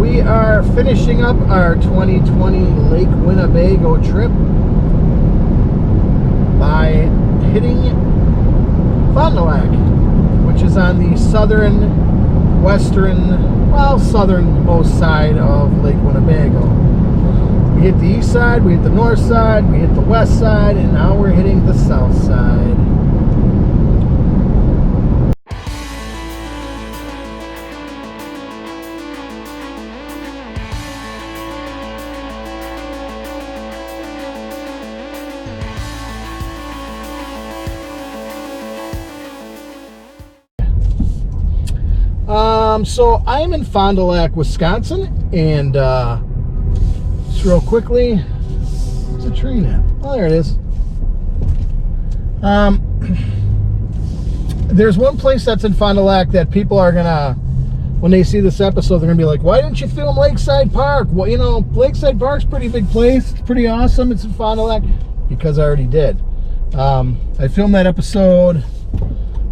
we are finishing up our 2020 Lake Winnebago trip by hitting Fond Du Lac, which is on the southernmost side of Lake Winnebago. We hit the east side, we hit the north side, we hit the west side, and now we're hitting the south side. So I'm in Fond Du Lac, Wisconsin, and just real quickly, where's the train at? Oh, there it is. There's one place that's in Fond Du Lac that people are gonna, when they see this episode, they're gonna be like, why didn't you film Lakeside Park? Well, you know, Lakeside Park's a pretty big place. It's pretty awesome. It's in Fond Du Lac. Because I already did. I filmed that episode,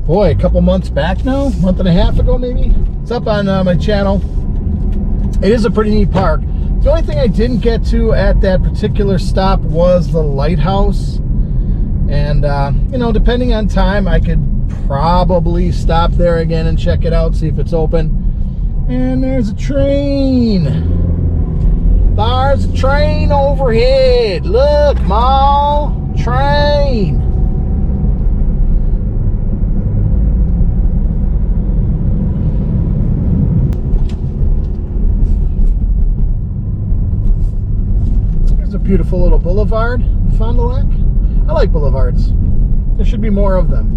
boy, a couple months back now, month and a half ago maybe. It's up on my channel. It is a pretty neat park. The only thing I didn't get to at that particular stop was the lighthouse. And, you know, depending on time, I could probably stop there again and check it out, see if it's open. And there's a train. There's a train overhead. Look, Ma, train. Beautiful little boulevard in Fond Du Lac. I like boulevards. There should be more of them.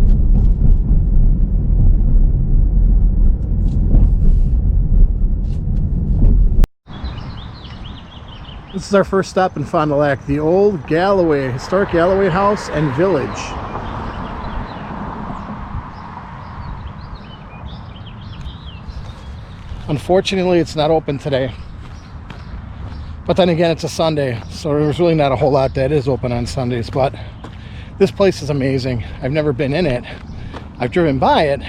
This is our first stop in Fond Du Lac, the old Historic Galloway House and Village. Unfortunately, it's not open today. But then again, it's a Sunday, so there's really not a whole lot that is open on Sundays. But this place is amazing. I've never been in it. I've driven by it.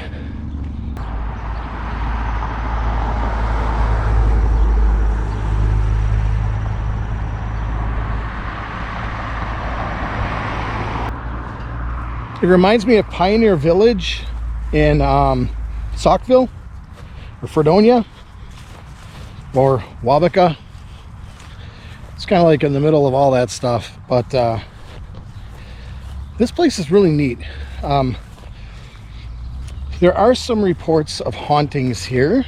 It reminds me of Pioneer Village in Saukville, or Fredonia, or Wabaca. It's kind of like in the middle of all that stuff, but this place is really neat. There are some reports of hauntings here,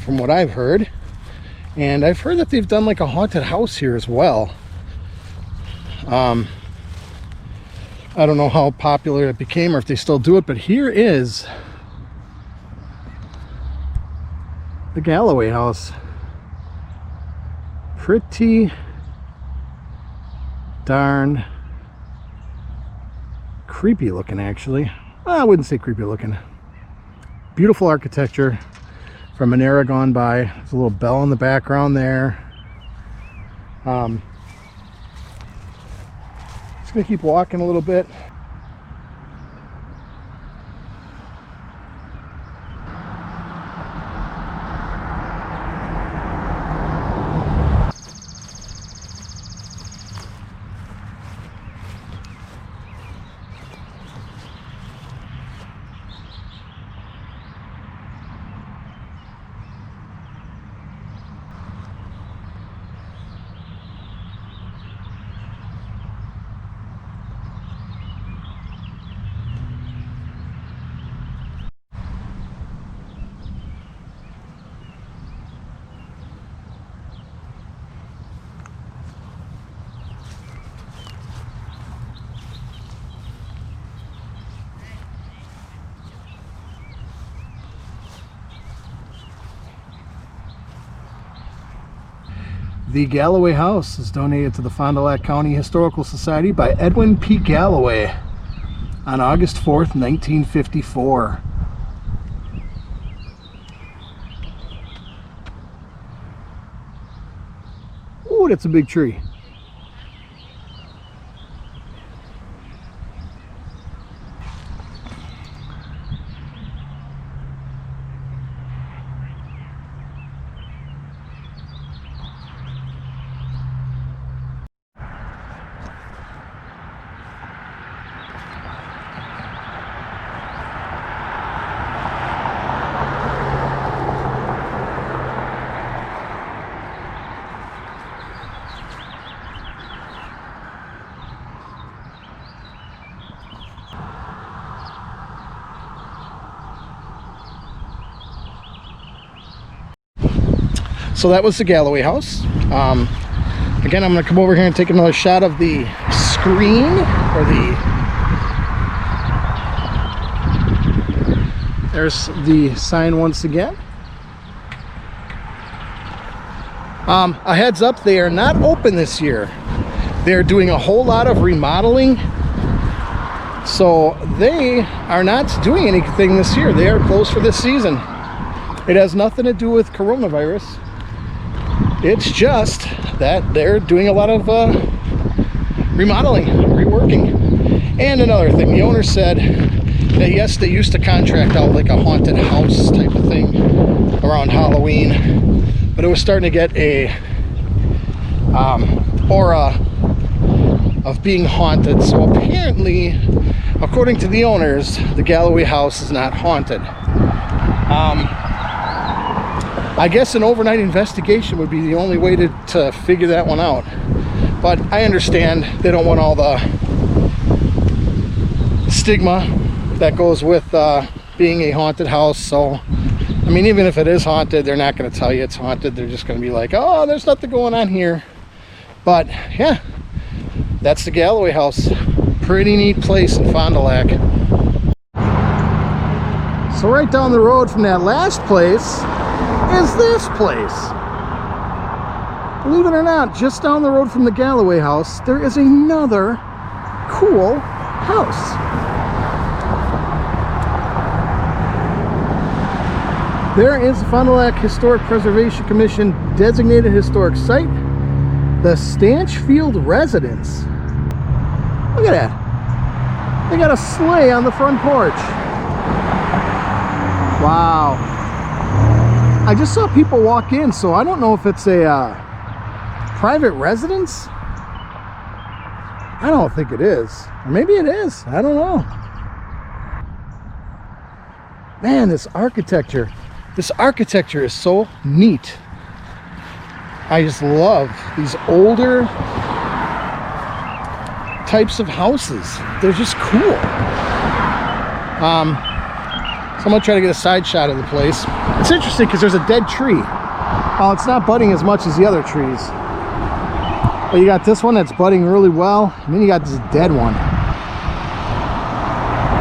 from what I've heard, and I've heard that they've done like a haunted house here as well. I don't know how popular it became or if they still do it, but here is the Galloway House. Pretty darn creepy looking, actually. Well, I wouldn't say creepy looking. Beautiful architecture from an era gone by. There's a little bell in the background there. Just gonna keep walking a little bit. The Galloway House is donated to the Fond Du Lac County Historical Society by Edwin P. Galloway on August 4th, 1954. Ooh, that's a big tree. So that was the Galloway House. Again, I'm going to come over here and take another shot of the screen, or there's the sign once again. A heads up, they are not open this year. They're doing a whole lot of remodeling, so they are not doing anything this year. They are closed for this season. It has nothing to do with coronavirus. It's just that they're doing a lot of remodeling, reworking. And another thing, the owner said that yes, they used to contract out like a haunted house type of thing around Halloween, but it was starting to get a aura of being haunted. So apparently, according to the owners, the Galloway House is not haunted. I guess an overnight investigation would be the only way to figure that one out. But I understand they don't want all the stigma that goes with being a haunted house. So, I mean, even if it is haunted, they're not going to tell you it's haunted. They're just going to be like, oh, there's nothing going on here. But, yeah, that's the Galloway House. Pretty neat place in Fond du Lac. So right down the road from that last place is this place. Believe it or not, just down the road from the Galloway House, there is another cool house. There is the Fond du Lac Historic Preservation Commission designated historic site, the Stanchfield Residence. Look at that. They got a sleigh on the front porch. Wow. I just saw people walk in, so I don't know if it's a private residence. I don't think it is. Or maybe it is. I don't know. Man, this architecture is so neat. I just love these older types of houses. They're just cool. So I'm gonna try to get a side shot of the place. It's interesting because there's a dead tree. Oh, it's not budding as much as the other trees. But you got this one that's budding really well, and then you got this dead one.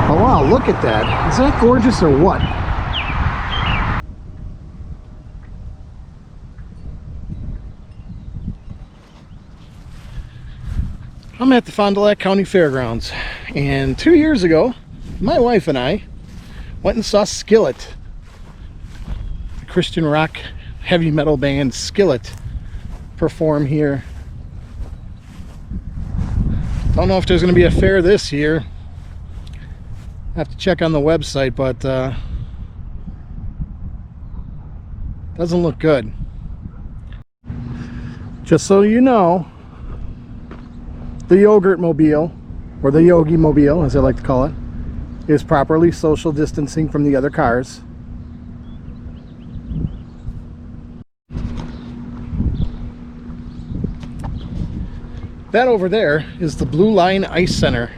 Oh wow, look at that. Is that gorgeous or what? I'm at the Fond du Lac County Fairgrounds, and 2 years ago, my wife and I went and saw Skillet, the Christian rock heavy metal band Skillet, perform here. Don't know if there's going to be a fair this year. I have to check on the website, but doesn't look good. Just so you know, the Yogurt Mobile, or the Yogi Mobile as I like to call it, is properly social distancing from the other cars. That over there is the Blue Line Ice Center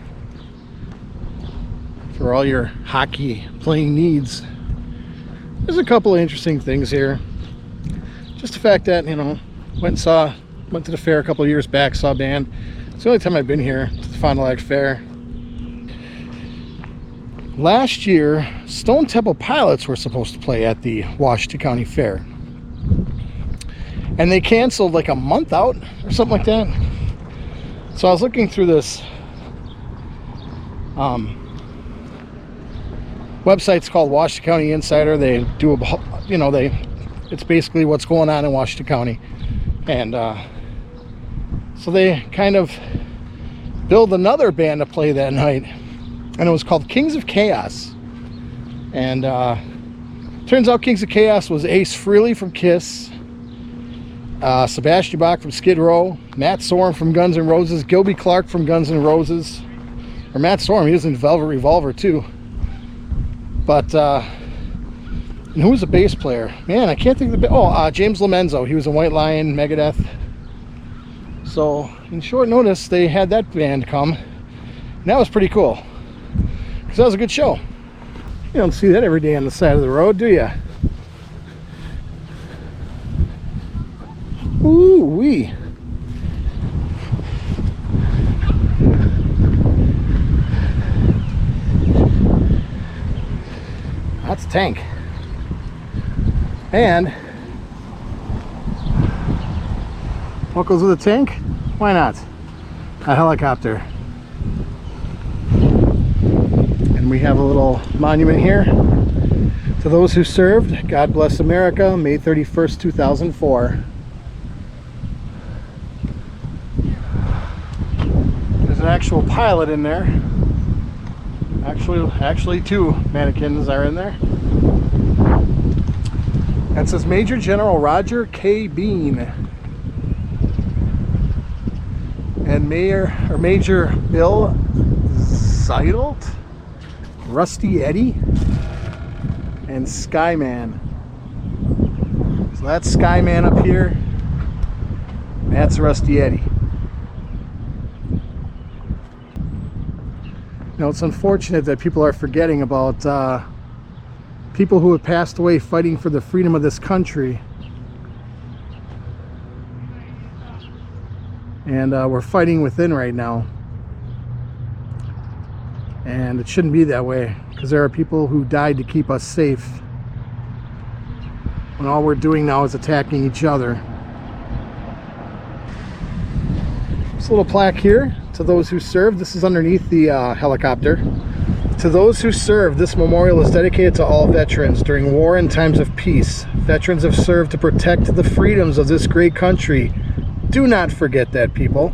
for all your hockey playing needs. There's a couple of interesting things here. Just the fact that, you know, went to the fair a couple of years back, saw a band. It's the only time I've been here to the Fond du Lac Fair. Last year, Stone Temple Pilots were supposed to play at the Washington County Fair, and they canceled like a month out or something like that. So I was looking through this website's called Washington County Insider. They do it's basically what's going on in Washington County, and so they kind of billed another band to play that night, and it was called Kings of Chaos. And turns out Kings of Chaos was Ace Frehley from Kiss, Sebastian Bach from Skid Row, Matt Sorum from Guns N' Roses, Gilby Clarke from Guns N' Roses, or Matt Sorum, he was in Velvet Revolver too. But and who was the bass player? Man, I can't think of the James Lomenzo. He was in White Lion, Megadeth. So in short notice, they had that band come, and that was pretty cool, because that was a good show. You don't see that every day on the side of the road, do you? Ooh wee. That's a tank. And what goes with a tank? Why not? A helicopter. And we have a little monument here to those who served. God bless America, May 31st, 2004. There's an actual pilot in there. Actually two mannequins are in there. That says Major General Roger K. Bean and Major Bill Zeidelt, Rusty Eddie, and Skyman. So that's Skyman up here. That's Rusty Eddie. Now it's unfortunate that people are forgetting about people who have passed away fighting for the freedom of this country. And we're fighting within right now. And it shouldn't be that way, because there are people who died to keep us safe, when all we're doing now is attacking each other. There's a little plaque here to those who served. This is underneath the helicopter. To those who served, this memorial is dedicated to all veterans during war and times of peace. Veterans have served to protect the freedoms of this great country. Do not forget that, people.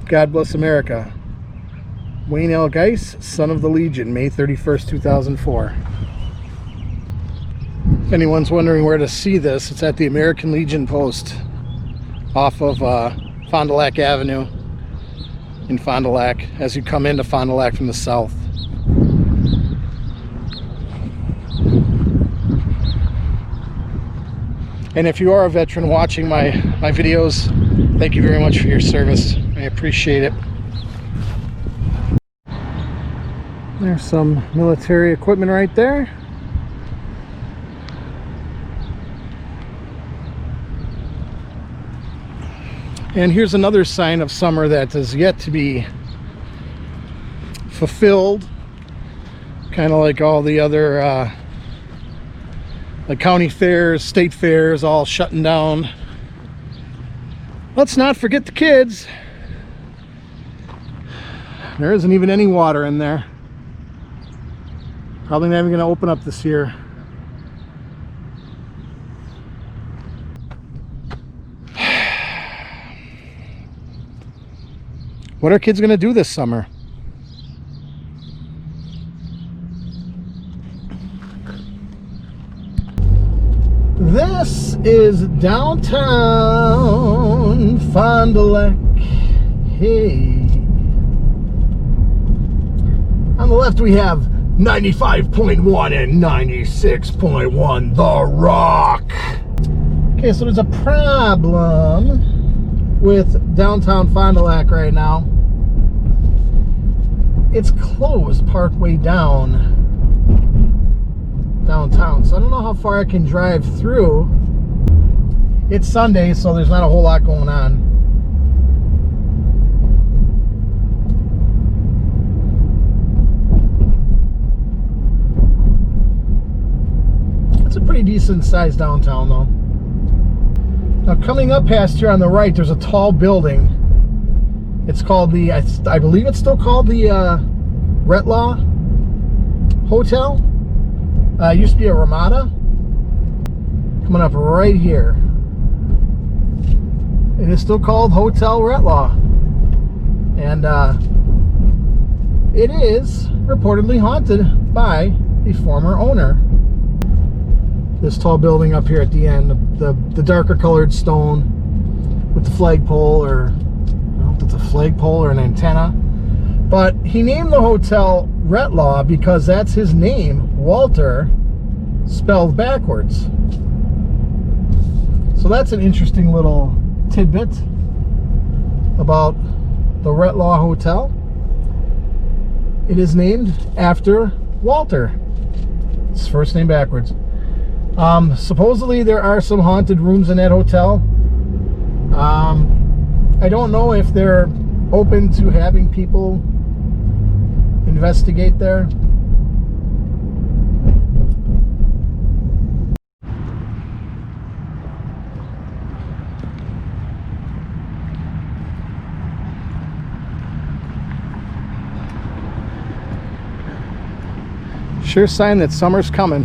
God bless America. Wayne L. Geis, Son of the Legion, May 31st, 2004. If anyone's wondering where to see this, it's at the American Legion Post off of Fond Du Lac Avenue in Fond du Lac, as you come into Fond du Lac from the south. And if you are a veteran watching my videos, thank you very much for your service. I appreciate it. There's some military equipment right there. And here's another sign of summer that is yet to be fulfilled. Kind of like all the other like county fairs, state fairs, all shutting down. Let's not forget the kids. There isn't even any water in there. Probably not even going to open up this year. What are kids going to do this summer? This is downtown Fond du Lac. Hey. On the left we have 95.1 and 96.1 The Rock. Okay, so there's a problem with downtown Fond du Lac right now. It's closed partway downtown, so I don't know how far I can drive through. It's Sunday, so there's not a whole lot going on. It's a pretty decent sized downtown though. Now coming up past here on the right, there's a tall building. It's called the, I believe it's still called the Retlaw Hotel. It used to be a Ramada. Coming up right here. It is still called Hotel Retlaw. And it is reportedly haunted by the former owner. This tall building up here at the end, the darker colored stone with the flagpole, or I don't know if it's a flagpole or an antenna. But he named the hotel Retlaw because that's his name, Walter, spelled backwards. So that's an interesting little tidbit about the Retlaw Hotel. It is named after Walter. His first name backwards. Supposedly there are some haunted rooms in that hotel. I don't know if they're open to having people investigate there. Sure sign that summer's coming.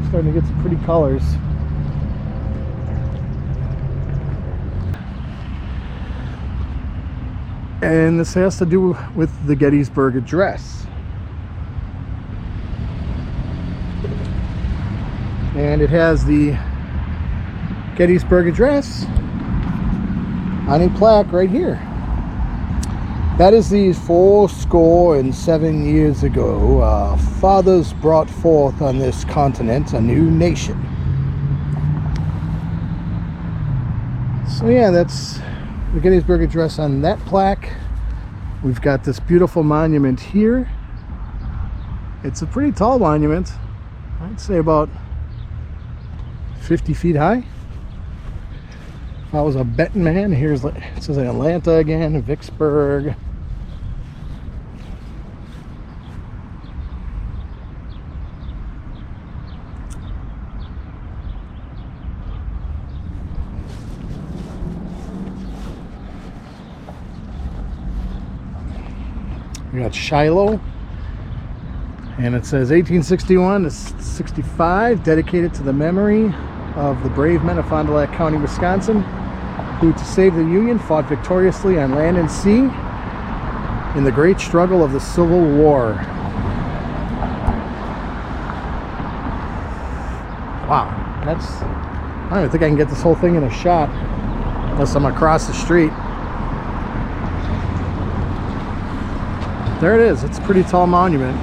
Starting to get some pretty colors. And this has to do with the Gettysburg Address. And it has the Gettysburg Address on a plaque right here. That is the 407 years ago, fathers brought forth on this continent a new nation. So yeah, that's the Gettysburg Address on that plaque. We've got this beautiful monument here. It's a pretty tall monument. I'd say about 50 feet high. If I was a betting man, here's, it says Atlanta again, Vicksburg. We got Shiloh, and it says 1861 to 65, dedicated to the memory of the brave men of Fond Du Lac County, Wisconsin, who, to save the Union, fought victoriously on land and sea in the great struggle of the Civil War. Wow, I don't even think I can get this whole thing in a shot unless I'm across the street. There it is. It's a pretty tall monument.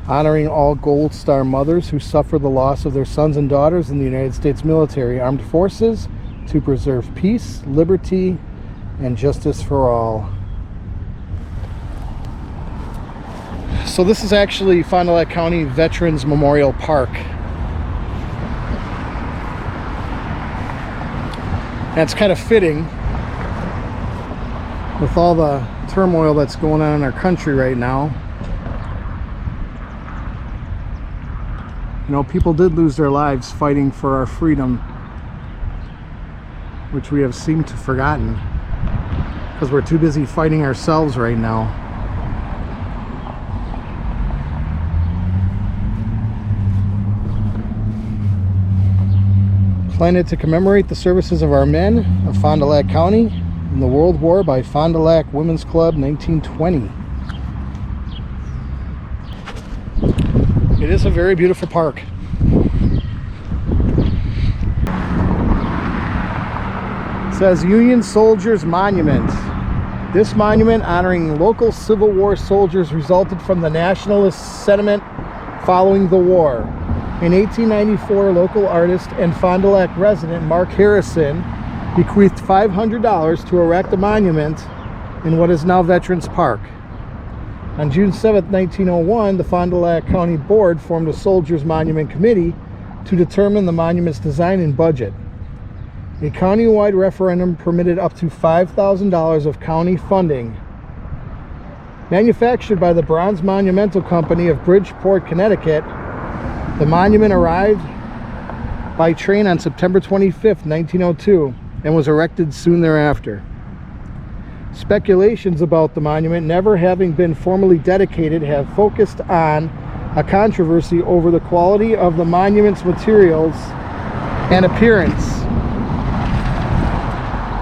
Honoring all Gold Star mothers who suffer the loss of their sons and daughters in the United States military armed forces to preserve peace, liberty, and justice for all. So this is actually Fond Du Lac County Veterans Memorial Park. That's kind of fitting with all the turmoil that's going on in our country right now. You know, people did lose their lives fighting for our freedom, which we have seemed to have forgotten because we're too busy fighting ourselves right now. Planted to commemorate the services of our men of Fond Du Lac County in the World War by Fond Du Lac Women's Club, 1920. It is a very beautiful park. It says Union Soldiers Monument. This monument honoring local Civil War soldiers resulted from the nationalist sentiment following the war. In 1894, local artist and Fond Du Lac resident Mark Harrison bequeathed $500 to erect a monument in what is now Veterans Park. On June 7, 1901, the Fond Du Lac County Board formed a Soldiers Monument Committee to determine the monument's design and budget. A county-wide referendum permitted up to $5,000 of county funding. Manufactured by the Bronze Monumental Company of Bridgeport, Connecticut, the monument arrived by train on September 25, 1902, and was erected soon thereafter. Speculations about the monument never having been formally dedicated have focused on a controversy over the quality of the monument's materials and appearance.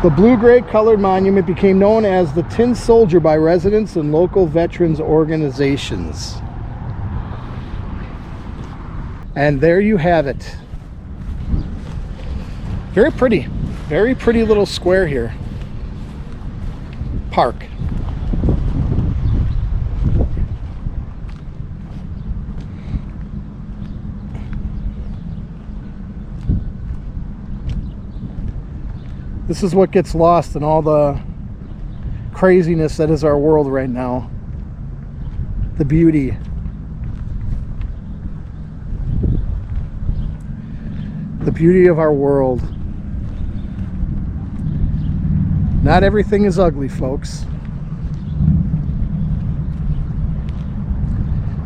The blue-gray colored monument became known as the Tin Soldier by residents and local veterans organizations. And there you have it. Very pretty little square here. Park. This is what gets lost in all the craziness that is our world right now. The beauty. the beauty of our world. Not everything is ugly, folks.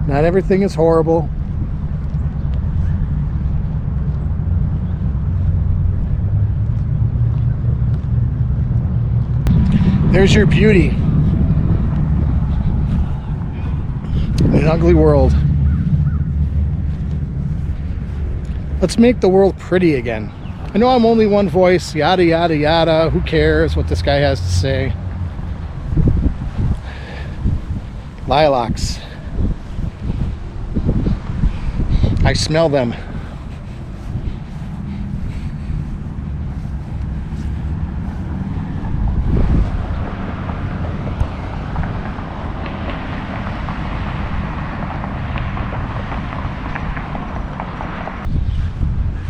Not everything is horrible. There's your beauty in an ugly world. Let's make the world pretty again. I know I'm only one voice, yada yada yada. Who cares what this guy has to say? Lilacs. I smell them.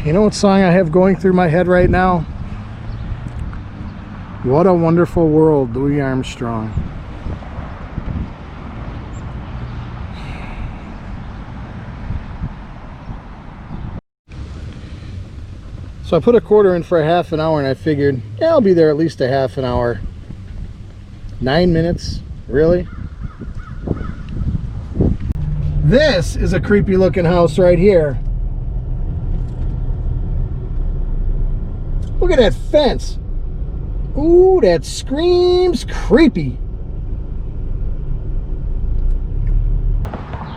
You know what song I have going through my head right now? What a Wonderful World, Louis Armstrong. So I put a quarter in for a half an hour and I figured, yeah, I'll be there at least a half an hour. 9 minutes? Really? This is a creepy looking house right here. Look at that fence. Ooh, that screams creepy.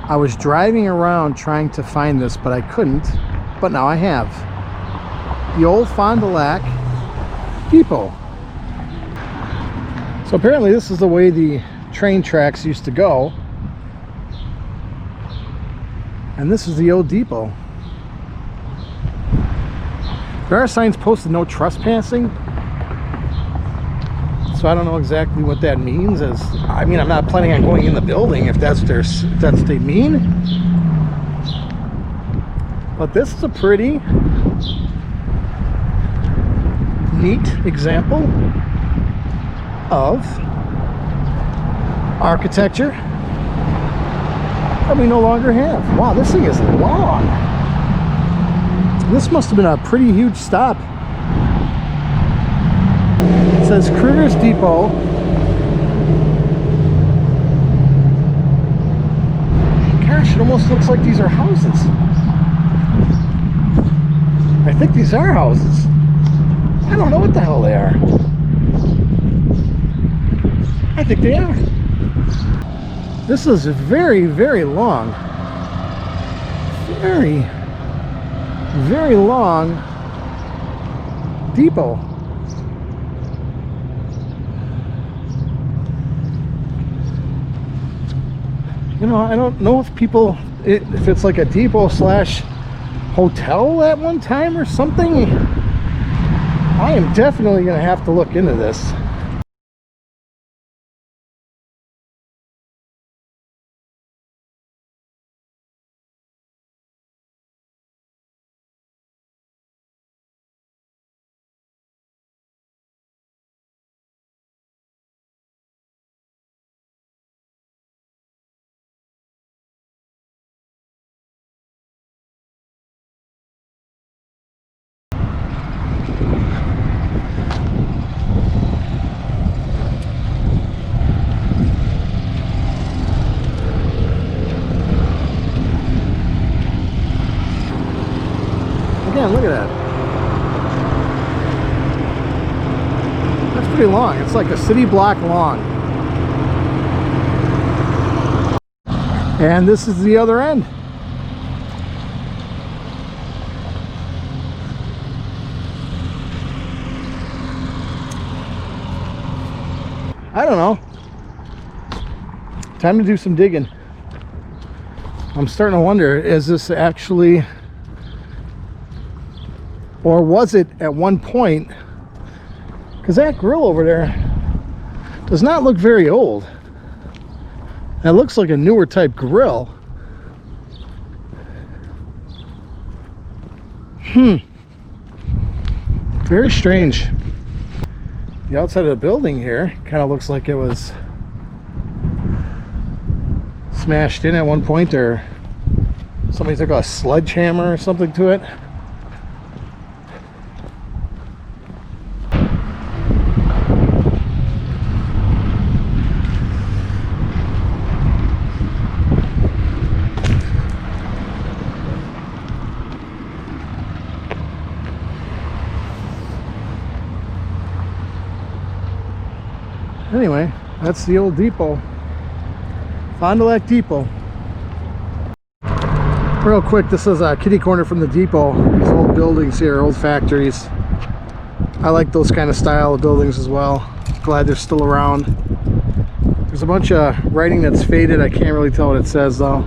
I was driving around trying to find this, but I couldn't. But now I have. The old Fond Du Lac depot. So apparently this is the way the train tracks used to go. And this is the old depot. There are signs posted, no trespassing. So I don't know exactly what that means. I mean, I'm not planning on going in the building if that's what they mean. But this is a pretty neat example of architecture that we no longer have. Wow, this thing is long. This must have been a pretty huge stop. It says Kruger's Depot. Gosh, it almost looks like these are houses. I think these are houses. I don't know what the hell they are. I think they are. This is very, very long. Very long depot. You know, I don't know if it's like a depot slash hotel at one time or something. I am definitely going to have to look into this. Again, look at that. That's pretty long. It's like a city block long. And this is the other end. I don't know. Time to do some digging. I'm starting to wonder, is this actually, or was it at one point, because that grill over there does not look very old. That looks like a newer type grill. Very strange. The outside of the building here kind of looks like it was smashed in at one point, or somebody took a sledgehammer or something to it. Anyway, that's the old depot. Fond du Lac Depot. Real quick, this is a kitty corner from the depot. These old buildings here, old factories. I like those kind of style of buildings as well. Glad they're still around. There's a bunch of writing that's faded. I can't really tell what it says though.